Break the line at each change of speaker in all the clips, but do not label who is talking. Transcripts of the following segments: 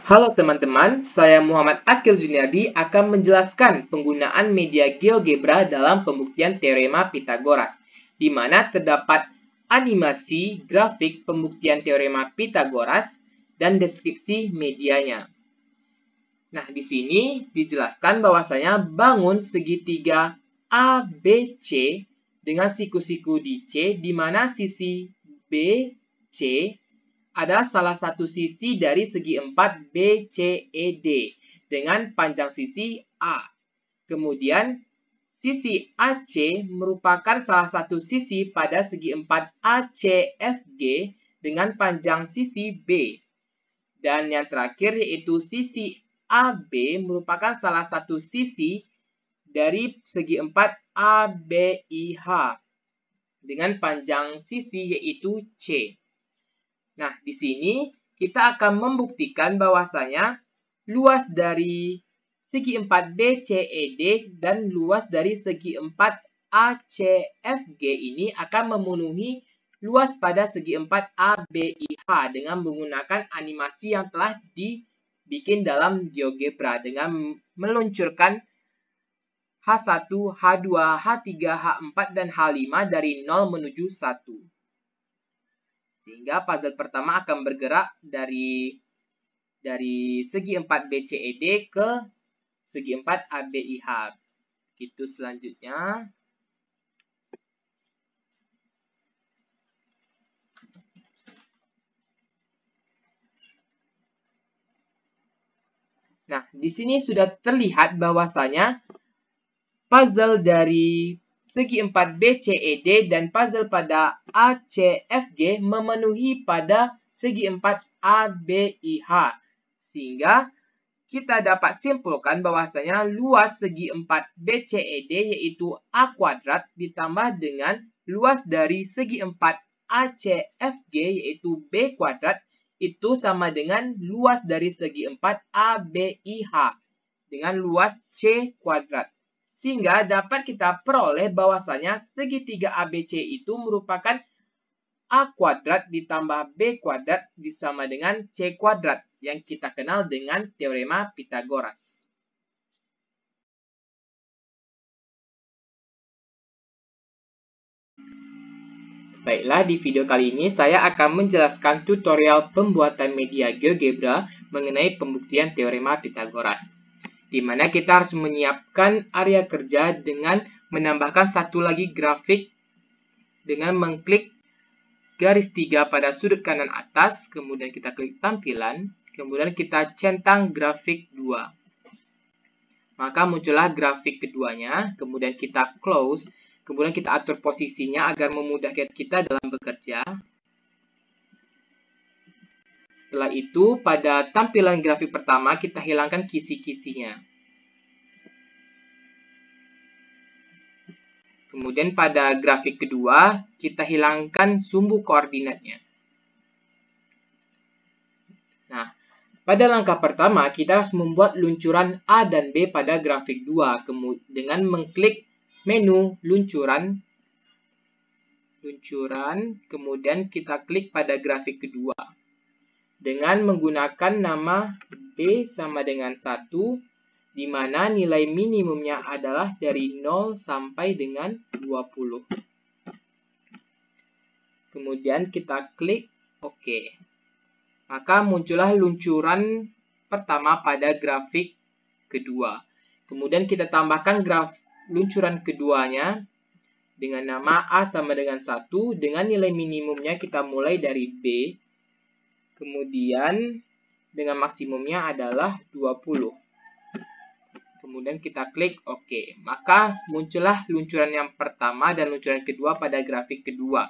Halo teman-teman, saya Muhammad Akil Juniardi akan menjelaskan penggunaan media GeoGebra dalam pembuktian teorema Pitagoras, di mana terdapat animasi grafik pembuktian teorema Pitagoras dan deskripsi medianya. Nah, di sini dijelaskan bahwasanya bangun segitiga ABC dengan siku-siku di C, di mana sisi BC adalah salah satu sisi dari segi 4 BCED dengan panjang sisi A. Kemudian, sisi AC merupakan salah satu sisi pada segi 4 ACFG dengan panjang sisi B. Dan yang terakhir yaitu sisi AB merupakan salah satu sisi dari segi 4 ABIH dengan panjang sisi yaitu C. Nah, di sini kita akan membuktikan bahwasanya luas dari segi 4 BCED dan luas dari segi 4 ACFG ini akan memenuhi luas pada segi 4 ABIH dengan menggunakan animasi yang telah dibikin dalam GeoGebra dengan meluncurkan H1, H2, H3, H4, dan H5 dari 0 menuju 1. Sehingga puzzle pertama akan bergerak dari segi 4 BCED ke segi 4 ABIH. Itu selanjutnya. Nah, di sini sudah terlihat bahwasanya puzzle dari segi 4 BCED dan puzzle pada ACFG memenuhi pada segi 4 ABIH. Sehingga kita dapat simpulkan bahwasanya luas segi 4 BCED yaitu A kuadrat ditambah dengan luas dari segi 4 ACFG yaitu B kuadrat itu sama dengan luas dari segi 4 ABIH dengan luas C kuadrat. Sehingga dapat kita peroleh bahwasanya segitiga ABC itu merupakan A kuadrat ditambah B kuadrat disama dengan C kuadrat yang kita kenal dengan teorema Pitagoras. Baiklah, di video kali ini saya akan menjelaskan tutorial pembuatan media GeoGebra mengenai pembuktian teorema Pitagoras, di mana kita harus menyiapkan area kerja dengan menambahkan satu lagi grafik dengan mengklik garis 3 pada sudut kanan atas, kemudian kita klik tampilan, kemudian kita centang grafik 2. Maka muncullah grafik keduanya, kemudian kita close, kemudian kita atur posisinya agar memudahkan kita dalam bekerja. Setelah itu, pada tampilan grafik pertama kita hilangkan kisi-kisinya. Kemudian pada grafik kedua, kita hilangkan sumbu koordinatnya. Nah, pada langkah pertama, kita harus membuat luncuran A dan B pada grafik 2 dengan mengklik menu luncuran, kemudian kita klik pada grafik kedua. Dengan menggunakan nama B sama dengan 1, di mana nilai minimumnya adalah dari 0 sampai dengan 20. Kemudian kita klik OK. Maka muncullah luncuran pertama pada grafik kedua. Kemudian kita tambahkan luncuran keduanya dengan nama A sama dengan 1. Dengan nilai minimumnya kita mulai dari B. Kemudian dengan maksimumnya adalah 20. Kemudian kita klik OK. Maka muncullah luncuran yang pertama dan luncuran kedua pada grafik kedua.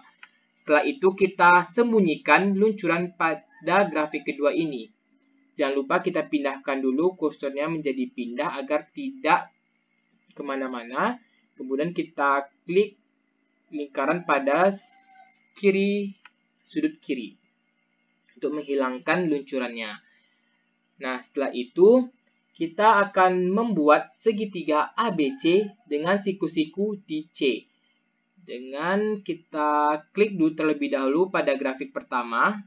Setelah itu kita sembunyikan luncuran pada grafik kedua ini. Jangan lupa kita pindahkan dulu kursornya menjadi pindah agar tidak kemana-mana. Kemudian kita klik lingkaran pada sudut kiri untuk menghilangkan luncurannya. Nah, setelah itu kita akan membuat segitiga ABC dengan siku-siku di C. Dengan kita klik dulu terlebih dahulu pada grafik pertama,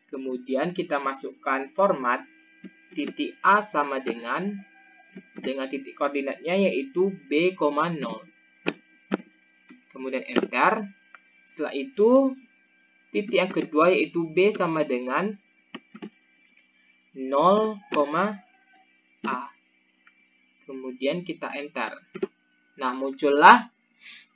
kemudian kita masukkan format, titik A sama dengan titik koordinatnya yaitu B, 0. Kemudian enter. Setelah itu titik yang kedua yaitu B sama dengan 0, A. Kemudian kita enter. Nah, muncullah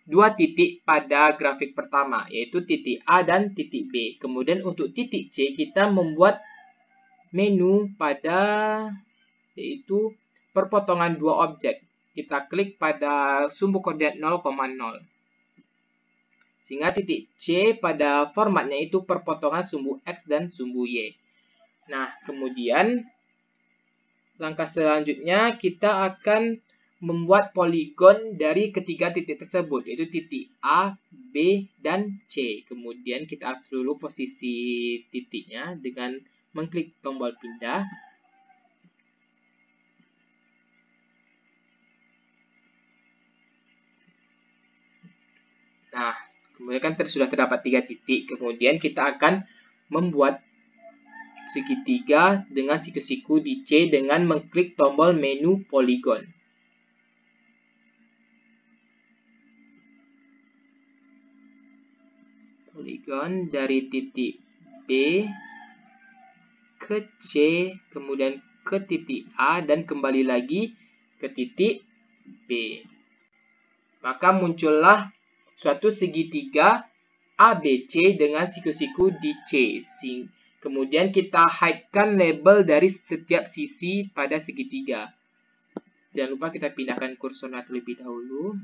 dua titik pada grafik pertama, yaitu titik A dan titik B. Kemudian untuk titik C, kita membuat menu pada yaitu perpotongan dua objek. Kita klik pada sumbu koordinat 0,0. Sehingga titik C pada formatnya itu perpotongan sumbu X dan sumbu Y. Nah, kemudian langkah selanjutnya kita akan membuat poligon dari ketiga titik tersebut, yaitu titik A, B, dan C. Kemudian kita atur dulu posisi titiknya dengan mengklik tombol pindah. Nah, kemudian kan sudah terdapat 3 titik. Kemudian kita akan membuat segitiga dengan siku-siku di C dengan mengklik tombol menu poligon. Poligon dari titik B ke C, kemudian ke titik A, dan kembali lagi ke titik B. Maka muncullah suatu segitiga ABC dengan siku-siku di C. Kemudian kita hide-kan label dari setiap sisi pada segitiga. Jangan lupa kita pindahkan kursornya terlebih dahulu.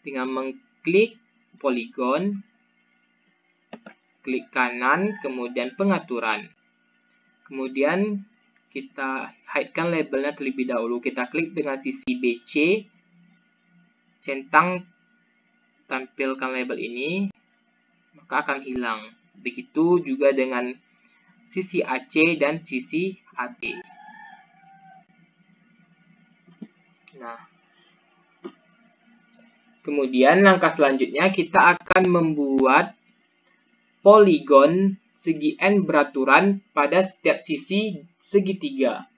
Dengan mengklik poligon, klik kanan, kemudian pengaturan. Kemudian kita hide-kan labelnya terlebih dahulu. Kita klik dengan sisi BC, centang tampilkan label ini, maka akan hilang. Begitu juga dengan sisi AC dan sisi AB. Nah, kemudian langkah selanjutnya kita akan membuat poligon segi N beraturan pada setiap sisi segitiga.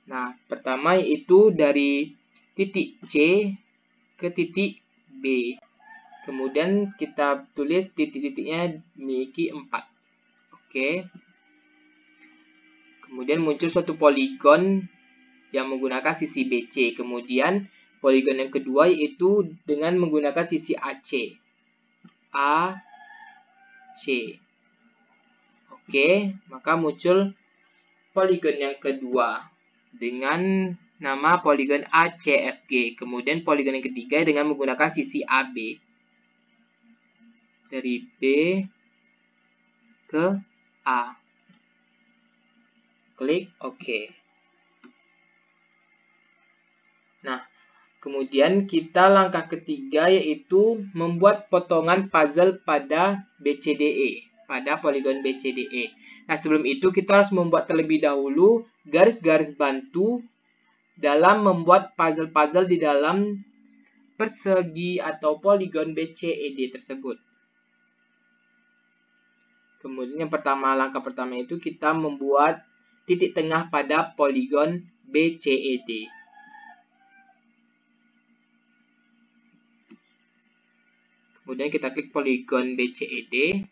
Nah, pertama yaitu dari titik C ke titik B. Kemudian kita tulis titik-titiknya memiliki 4. Oke. Kemudian muncul suatu poligon yang menggunakan sisi BC. Kemudian poligon yang kedua yaitu dengan menggunakan sisi AC. AC. Oke, maka muncul poligon yang kedua dengan nama poligon ACFG. Kemudian poligon yang ketiga dengan menggunakan sisi AB. Dari B ke A. Klik OK. Nah, kemudian kita langkah ketiga yaitu membuat potongan puzzle pada BCDE, pada poligon BCDE. Nah, sebelum itu kita harus membuat terlebih dahulu garis-garis bantu dalam membuat puzzle-puzzle di dalam persegi atau poligon BCED tersebut. Kemudian langkah pertama itu kita membuat titik tengah pada poligon BCED. Kemudian kita klik poligon BCED,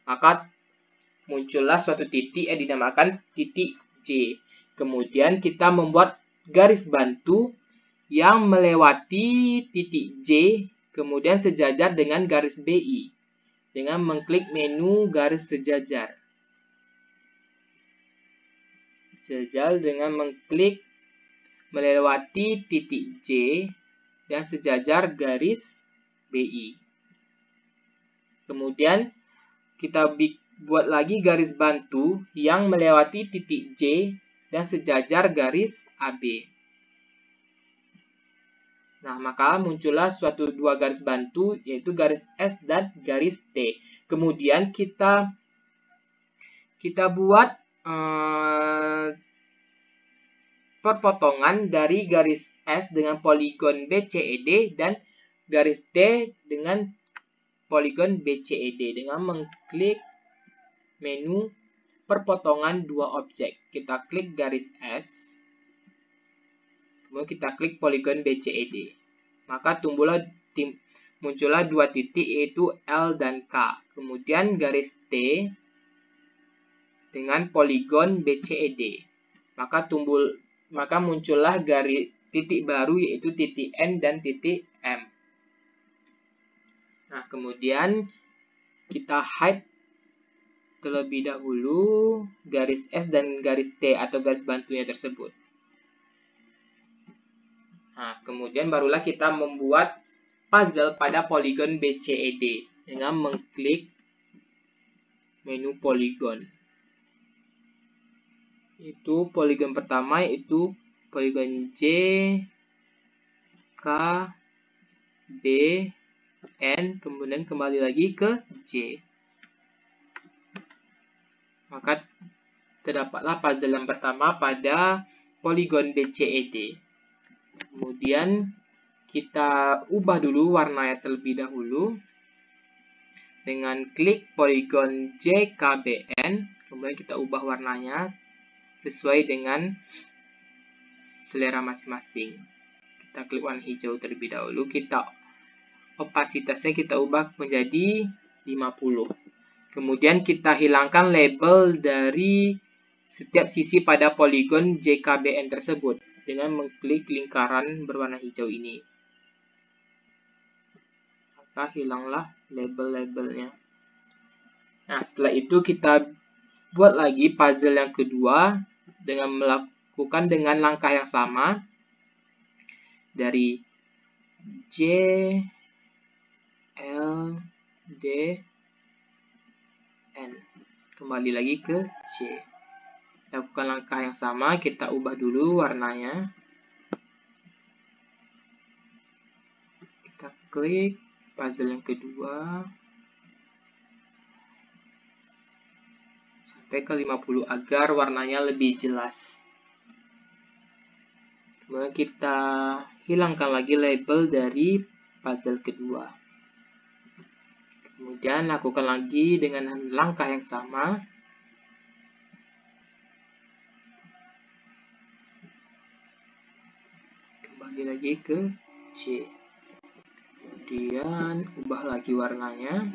maka muncullah suatu titik yang dinamakan titik J. Kemudian kita membuat garis bantu yang melewati titik J, kemudian sejajar dengan garis BI. Dengan mengklik menu garis sejajar. Sejajar dengan mengklik melewati titik J dan sejajar garis BI. Kemudian kita buat lagi garis bantu yang melewati titik J dan sejajar garis AB. Nah, maka muncullah suatu dua garis bantu, yaitu garis S dan garis T. Kemudian kita buat perpotongan dari garis S dengan poligon BCED dan garis T dengan poligon BCED dengan mengklik menu perpotongan dua objek. Kita klik garis S, kemudian kita klik poligon BCED. Maka muncullah dua titik yaitu L dan K. Kemudian garis T dengan poligon BCED. Maka muncullah garis titik baru yaitu titik N dan titik M. Nah, kemudian kita hide terlebih dahulu garis S dan garis T atau garis bantunya tersebut. Nah, kemudian barulah kita membuat puzzle pada poligon BCED dengan mengklik menu poligon. Itu poligon pertama yaitu poligon J, K, B, N, kemudian kembali lagi ke J. Maka terdapatlah puzzle yang pertama pada poligon BCED. Kemudian kita ubah dulu warnanya terlebih dahulu dengan klik poligon JKBN. Kemudian kita ubah warnanya sesuai dengan selera masing-masing. Kita klik warna hijau terlebih dahulu. Opasitasnya kita ubah menjadi 50. Kemudian kita hilangkan label dari setiap sisi pada poligon JKBN tersebut dengan mengklik lingkaran berwarna hijau ini. Maka hilanglah label-labelnya. Nah, setelah itu kita buat lagi puzzle yang kedua dengan melakukan dengan langkah yang sama dari J, L, D, N. Kembali lagi ke C. Lakukan langkah yang sama, kita ubah dulu warnanya. Kita klik puzzle yang kedua sampai ke 50 agar warnanya lebih jelas. Kemudian kita hilangkan lagi label dari puzzle kedua. Kemudian lakukan lagi dengan langkah yang sama. Kembali lagi ke C. Kemudian ubah lagi warnanya.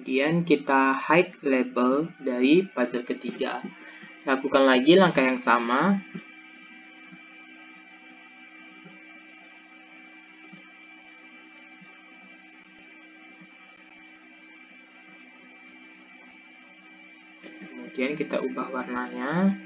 Kemudian kita hide label dari puzzle ketiga. Lakukan lagi langkah yang sama. Kemudian kita ubah warnanya.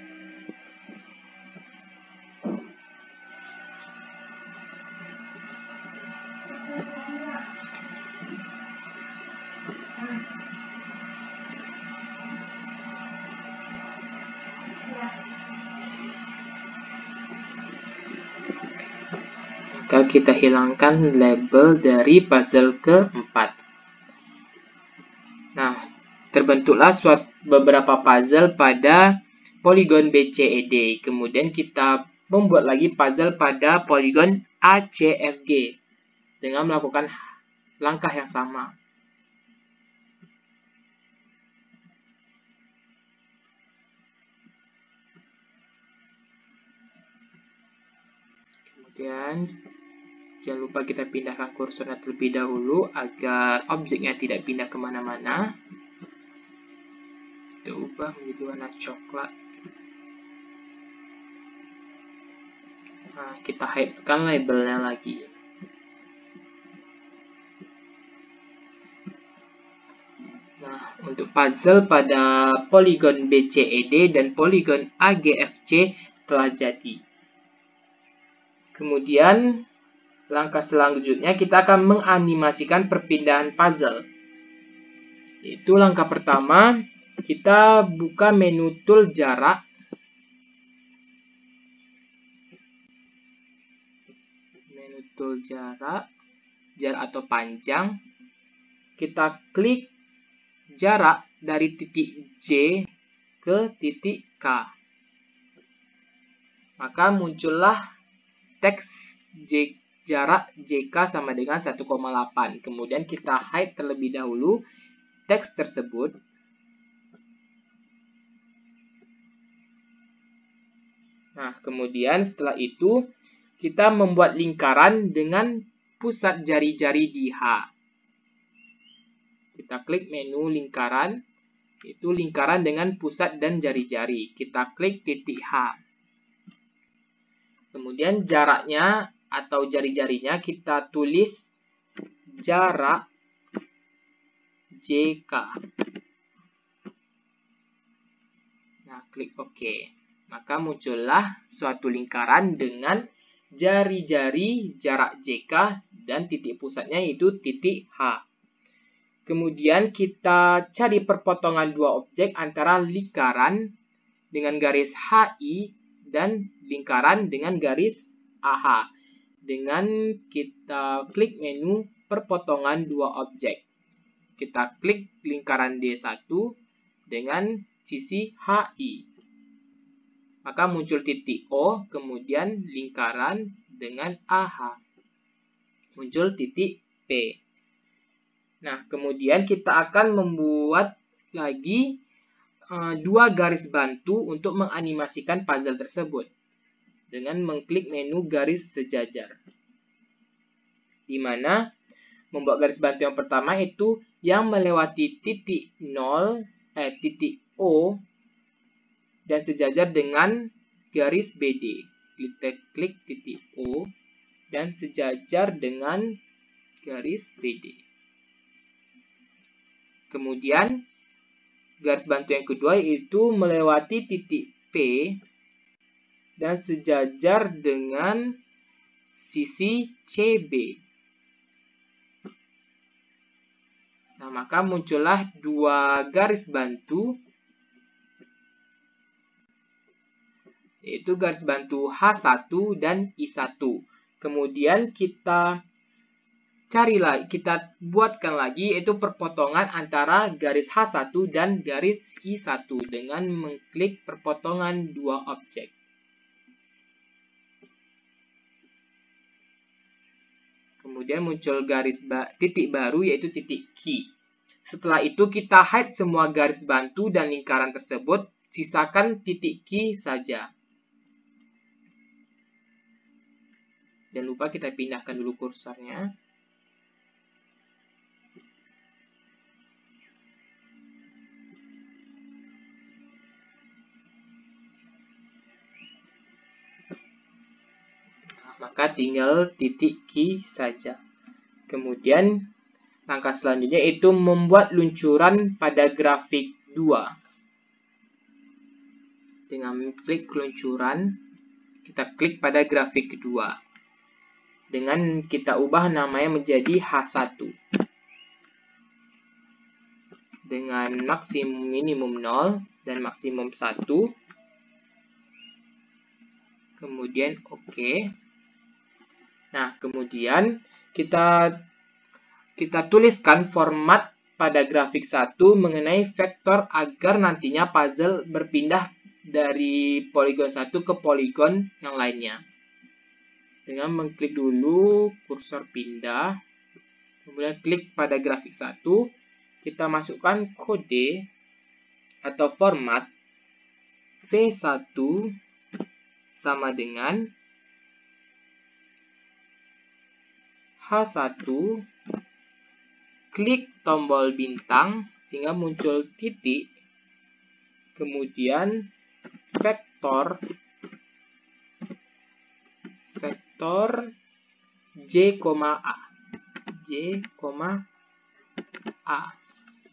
Maka kita hilangkan label dari puzzle keempat. Nah, terbentuklah beberapa puzzle pada poligon BCED. Kemudian kita membuat lagi puzzle pada poligon ACFG dengan melakukan langkah yang sama. Kemudian jangan lupa kita pindahkan kursornya terlebih dahulu agar objeknya tidak pindah kemana-mana. Kita ubah menjadi warna coklat. Nah, kita hidekan labelnya lagi. Nah, untuk puzzle pada poligon BCED dan poligon AGFC telah jadi. Kemudian langkah selanjutnya kita akan menganimasikan perpindahan puzzle. Yaitu langkah pertama, kita buka menu tool jarak. menu tool jarak atau panjang, kita klik jarak dari titik J ke titik K. Maka muncullah teks jarak JK sama dengan 1,8. Kemudian kita hide terlebih dahulu teks tersebut. Nah, kemudian setelah itu kita membuat lingkaran dengan pusat jari-jari di H. Kita klik menu lingkaran, itu lingkaran dengan pusat dan jari-jari. Kita klik titik H. Kemudian jaraknya atau jari-jarinya kita tulis jarak JK. Nah, klik OK. Maka muncullah suatu lingkaran dengan jari-jari jarak JK dan titik pusatnya yaitu titik H. Kemudian kita cari perpotongan dua objek antara lingkaran dengan garis HI dan lingkaran dengan garis AH. Dengan kita klik menu perpotongan dua objek. Kita klik lingkaran D1 dengan sisi HI. Maka muncul titik O, kemudian lingkaran dengan AH. Muncul titik P. Nah, kemudian kita akan membuat lagi dua garis bantu untuk menganimasikan puzzle tersebut. Dengan mengklik menu garis sejajar. Di mana membuat garis bantu yang pertama itu yang melewati titik 0, titik O, dan sejajar dengan garis BD. Kita klik titik O dan sejajar dengan garis BD. Kemudian garis bantu yang kedua yaitu melewati titik P dan sejajar dengan sisi CB. Nah, maka muncullah dua garis bantu, yaitu garis bantu H1 dan I1. Kemudian kita buatkan lagi yaitu perpotongan antara garis H1 dan garis I1 dengan mengklik perpotongan dua objek. Kemudian muncul titik baru yaitu titik Q. Setelah itu kita hide semua garis bantu dan lingkaran tersebut, sisakan titik Q saja. Jangan lupa kita pindahkan dulu kursornya. Maka tinggal titik Q saja. Kemudian langkah selanjutnya itu membuat luncuran pada grafik 2. Dengan klik luncuran, kita klik pada grafik kedua. Dengan kita ubah namanya menjadi H1. Dengan maksimum minimum 0 dan maksimum 1. Kemudian OK. Nah, kemudian kita tuliskan format pada grafik 1 mengenai vektor agar nantinya puzzle berpindah dari poligon 1 ke poligon yang lainnya. Dengan mengklik dulu kursor pindah, kemudian klik pada grafik 1, kita masukkan kode atau format V1 sama dengan H1, klik tombol bintang sehingga muncul titik, kemudian vektor J, A,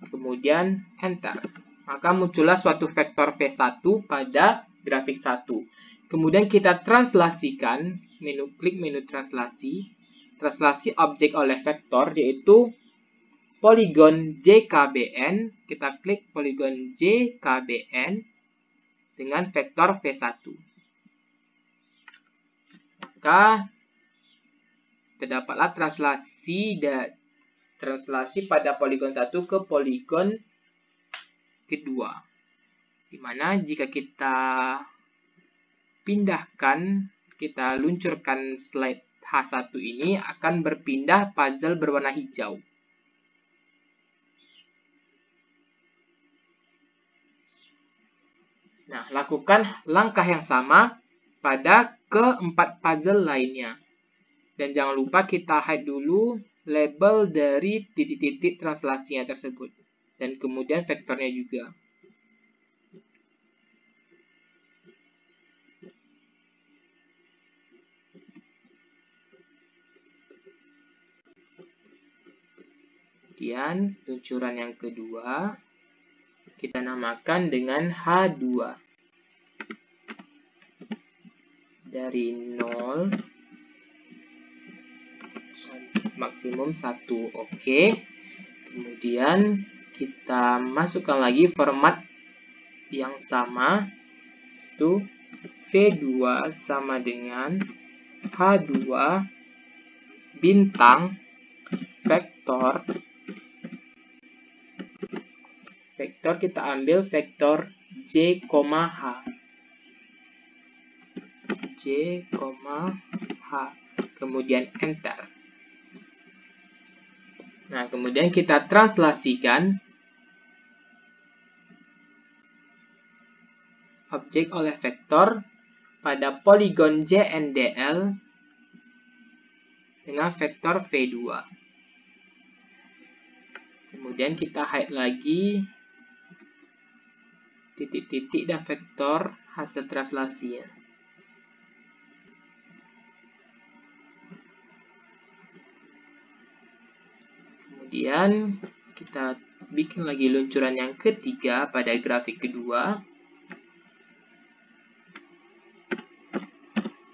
kemudian enter. Maka muncullah suatu vektor V1 pada grafik 1. Kemudian kita translasikan, klik menu translasi objek oleh vektor, yaitu poligon JKBN. Kita klik poligon JKBN dengan vektor V1. Maka terdapatlah translasi pada poligon 1 ke poligon kedua. Dimana jika kita pindahkan, kita luncurkan slide H1 ini akan berpindah puzzle berwarna hijau. Nah, lakukan langkah yang sama pada keempat puzzle lainnya. Dan jangan lupa kita hide dulu label dari titik-titik translasinya tersebut. Dan kemudian vektornya juga. Kemudian luncuran yang kedua kita namakan dengan H2. Dari 0 maksimum 1. Oke. Kemudian kita masukkan lagi format yang sama. Itu V2 sama dengan H2 bintang vektor. Vektor kita ambil vektor J, H. J, H. Kemudian enter. Nah, kemudian kita translasikan objek oleh vektor pada poligon JNDL dengan vektor V2. Kemudian kita hide lagi titik-titik dan vektor hasil translasinya. Kemudian kita bikin lagi luncuran yang ketiga pada grafik kedua.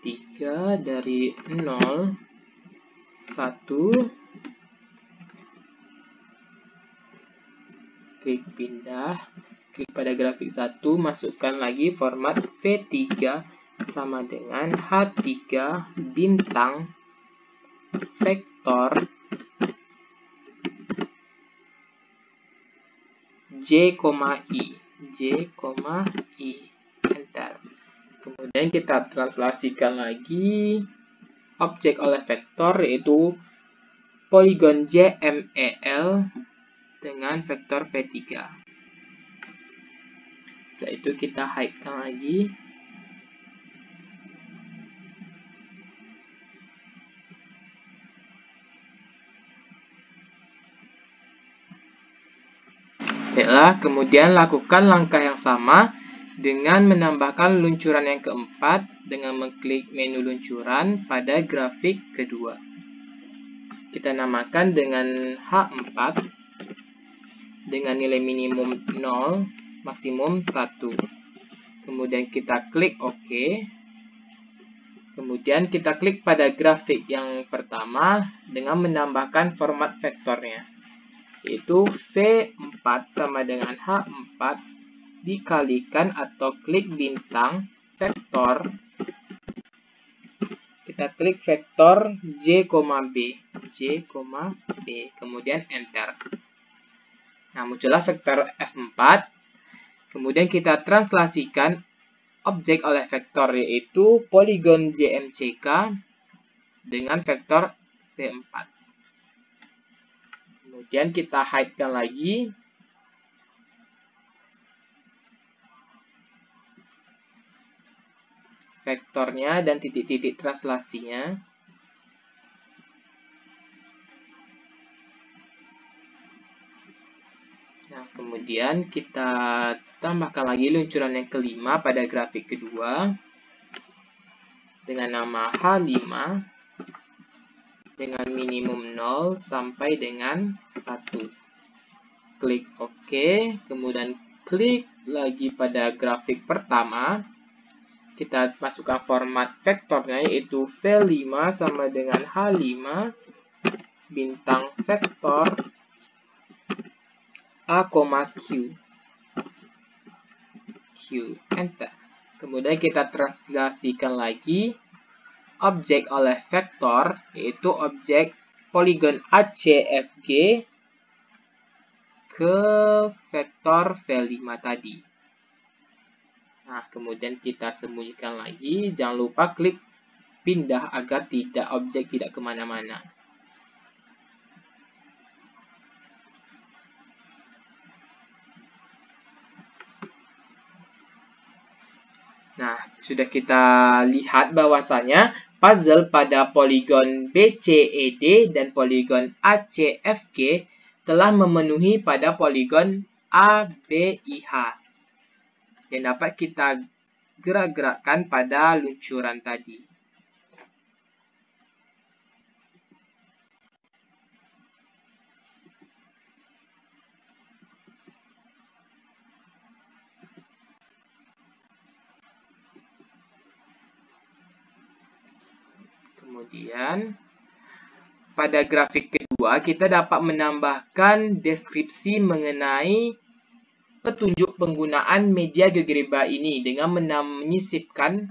3 dari 0, 1. Klik pindah. Klik pada grafik 1, masukkan lagi format V3 sama dengan H3 bintang vektor J, I. Enter. Kemudian kita translasikan lagi objek oleh vektor, yaitu poligon JMEL dengan vektor V3. Setelah itu kita hide-kan lagi. Baiklah, kemudian lakukan langkah yang sama dengan menambahkan luncuran yang keempat dengan mengklik menu luncuran pada grafik kedua. Kita namakan dengan H4 dengan nilai minimum 0, maksimum 1. Kemudian kita klik OK. Kemudian kita klik pada grafik yang pertama dengan menambahkan format vektornya, yaitu V4 sama dengan H4 dikalikan atau klik bintang vektor. Kita klik vektor J, B. Kemudian enter. Nah, muncullah vektor F4. Kemudian kita translasikan objek oleh vektor, yaitu poligon JMCK dengan vektor V4. Kemudian kita hide-kan lagi. Vektornya dan titik-titik translasinya. Nah, kemudian kita tambahkan lagi luncuran yang kelima pada grafik kedua dengan nama H5 dengan minimum 0 sampai dengan 1. Klik OK, kemudian klik lagi pada grafik pertama. Kita masukkan format vektornya, yaitu V5 sama dengan H5 bintang vektor A, Q. Enter. Kemudian kita translasikan lagi objek oleh vektor, yaitu objek poligon ACFG ke vektor V5 tadi. Nah, kemudian kita sembunyikan lagi. Jangan lupa klik pindah agar objek tidak kemana-mana. Nah, sudah kita lihat bahwasanya puzzle pada poligon BCED dan poligon ACFG telah memenuhi pada poligon ABIH yang dapat kita gerak-gerakkan pada luncuran tadi. Kemudian, pada grafik kedua, kita dapat menambahkan deskripsi mengenai petunjuk penggunaan media GeoGebra ini dengan menyisipkan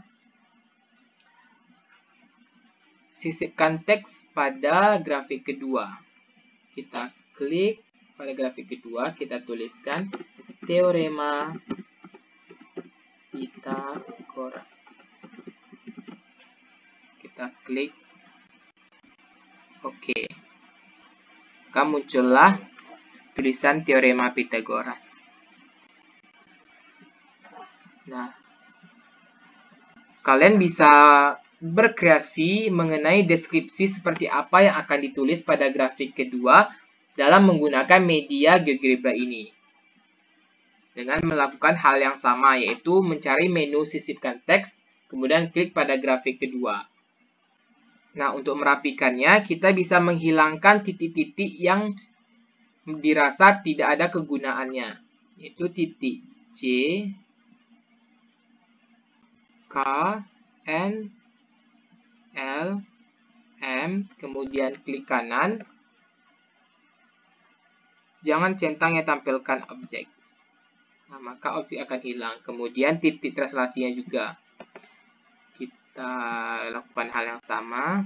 teks pada grafik kedua. Kita klik pada grafik kedua, kita tuliskan teorema Pythagoras. Kita klik OK. Maka muncullah tulisan teorema Pythagoras. Nah, kalian bisa berkreasi mengenai deskripsi seperti apa yang akan ditulis pada grafik kedua dalam menggunakan media GeoGebra ini. Dengan melakukan hal yang sama, yaitu mencari menu sisipkan teks, kemudian klik pada grafik kedua. Nah, untuk merapikannya, kita bisa menghilangkan titik-titik yang dirasa tidak ada kegunaannya, yaitu titik C, K, N, L, M, kemudian klik kanan. Jangan centang yang tampilkan objek. Nah, maka objek akan hilang. Kemudian titik translasinya juga. Kita lakukan hal yang sama.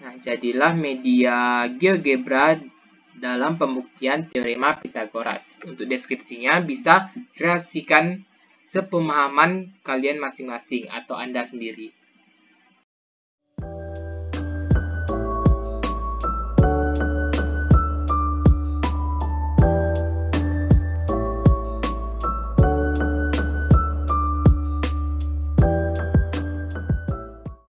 Nah, jadilah media GeoGebra dalam pembuktian teorema Pythagoras. Untuk deskripsinya bisa kreasikan sepemahaman kalian masing-masing atau Anda sendiri.